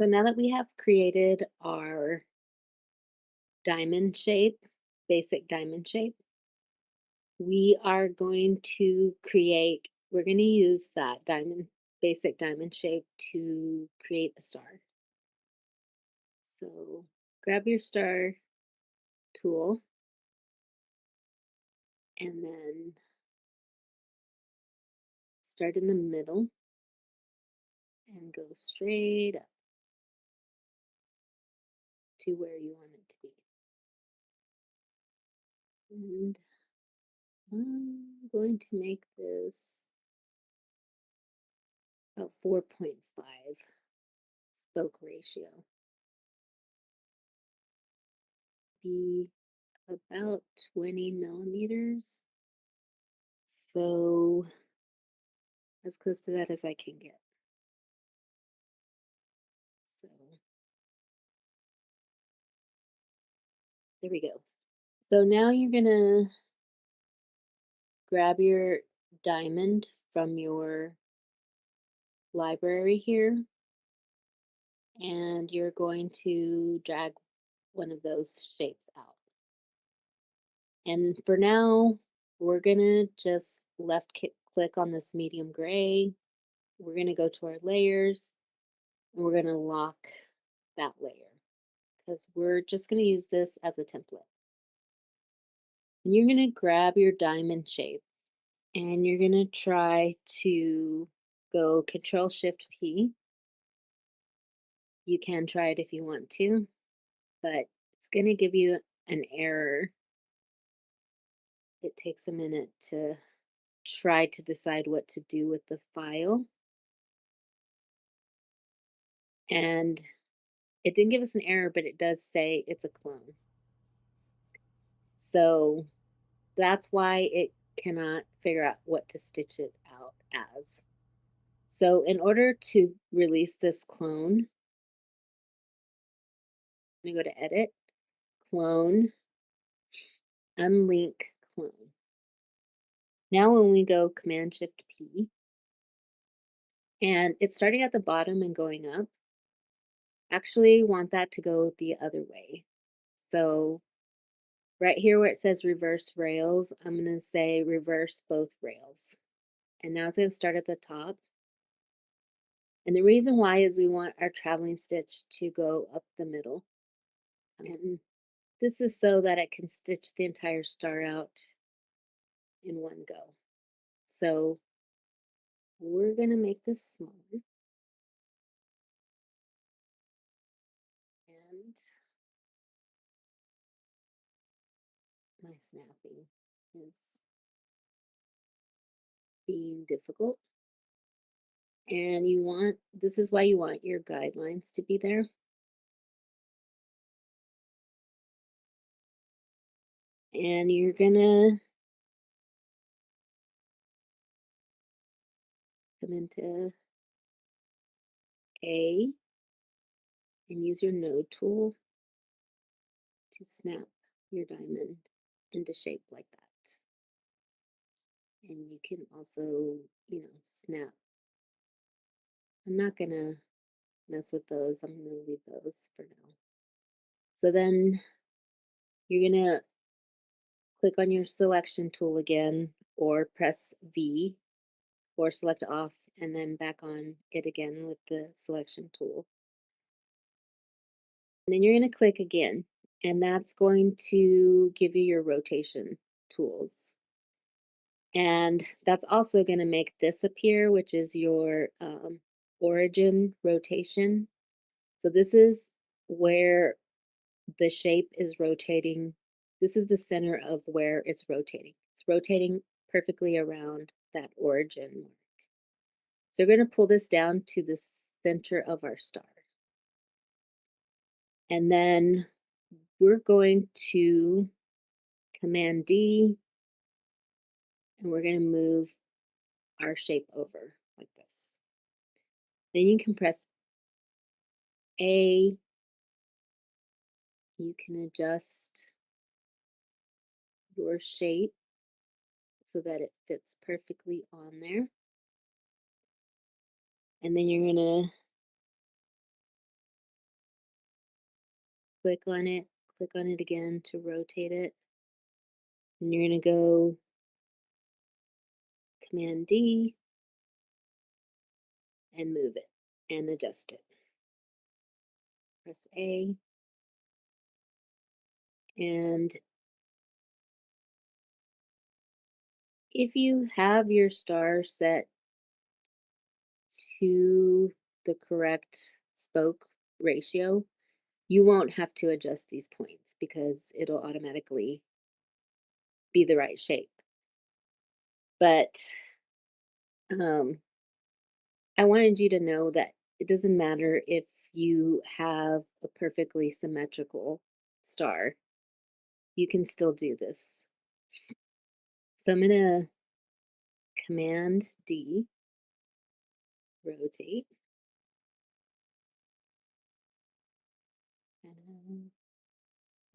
So now that we have created our diamond shape, basic diamond shape, we are going to we're going to use that basic diamond shape to create a star. So grab your star tool and then start in the middle and go straight up to where you want it to be. And I'm going to make this about 4.5 spoke ratio. Be about 20 millimeters. So as close to that as I can get. So there we go. So now you're gonna grab your diamond from your library here, and you're going to drag one of those shapes out. And for now, we're gonna just left click on this medium gray. We're gonna go to our layers, and we're gonna lock that layer because we're just gonna use this as a template. And you're gonna grab your diamond shape and you're gonna try to go Control-Shift-P. You can try it if you want to, but it's gonna give you an error. It takes a minute to try to decide what to do with the file. And it didn't give us an error, but it does say it's a clone. So that's why it cannot figure out what to stitch it out as. So in order to release this clone, I'm going to go to Edit, Clone, Unlink Clone. Now when we go Command-Shift-P, and it's starting at the bottom and going up, actually want that to go the other way. So right here where it says reverse rails, I'm going to say reverse both rails. And now it's going to start at the top. And the reason why is we want our traveling stitch to go up the middle. And this is so that it can stitch the entire star out in one go. So we're going to make this smaller. And my snapping is being difficult. And this is why you want your guidelines to be there. And you're gonna come into A and use your node tool to snap your diamond into shape like that. And you can also, snap. I'm not gonna mess with those. I'm gonna leave those for now. So then you're gonna click on your selection tool again, or press V, or select off and then back on it again with the selection tool. And then you're going to click again, and that's going to give you your rotation tools. And that's also going to make this appear, which is your origin rotation. So this is where the shape is rotating. This is the center of where it's rotating. It's rotating perfectly around that origin mark. So we're going to pull this down to the center of our star. And then we're going to Command D, and we're going to move our shape over like this. Then you can press A. You can adjust your shape so that it fits perfectly on there. And then you're going to click on it again to rotate it. And you're going to go Command D and move it and adjust it. Press A. And if you have your star set to the correct spoke ratio, you won't have to adjust these points because it'll automatically be the right shape. But I wanted you to know that it doesn't matter if you have a perfectly symmetrical star, you can still do this. So I'm going to Command D, rotate, and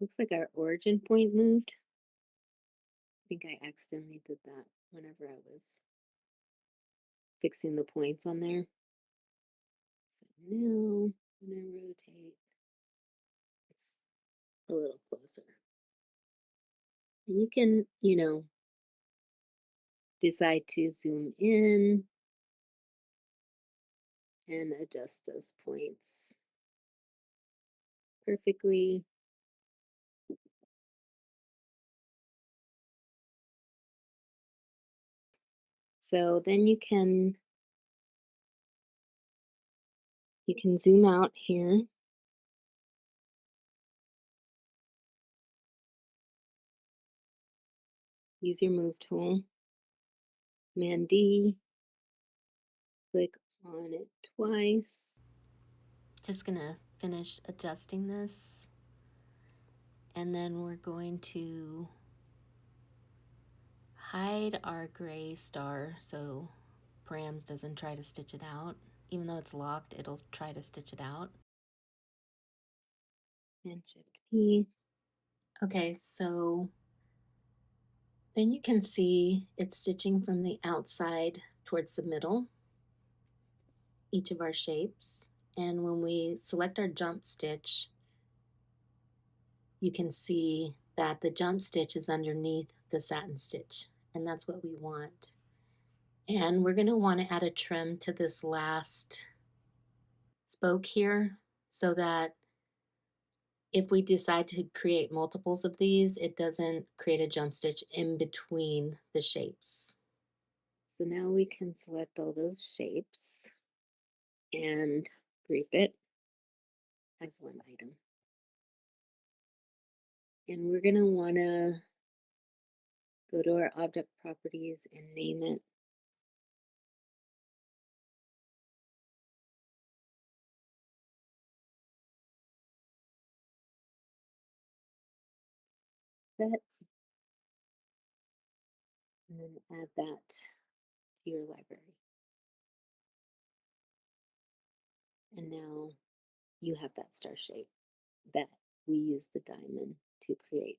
looks like our origin point moved. I think I accidentally did that whenever I was fixing the points on there. So now when I rotate, it's a little closer. And you can, decide to zoom in and adjust those points perfectly. So then you can zoom out here. Use your move tool. Command D, click on it twice. Just gonna finish adjusting this. And then we're going to hide our gray star so Params doesn't try to stitch it out. Even though it's locked, it'll try to stitch it out. And Shift P. Okay, so then you can see it's stitching from the outside towards the middle, each of our shapes. And when we select our jump stitch, you can see that the jump stitch is underneath the satin stitch, and that's what we want. And we're going to want to add a trim to this last spoke here so that if we decide to create multiples of these, it doesn't create a jump stitch in between the shapes. So now we can select all those shapes and group it as one item. And we're going to want to go to our object properties and name it. Set, and then add that to your library. And now you have that star shape that we use the diamond to create.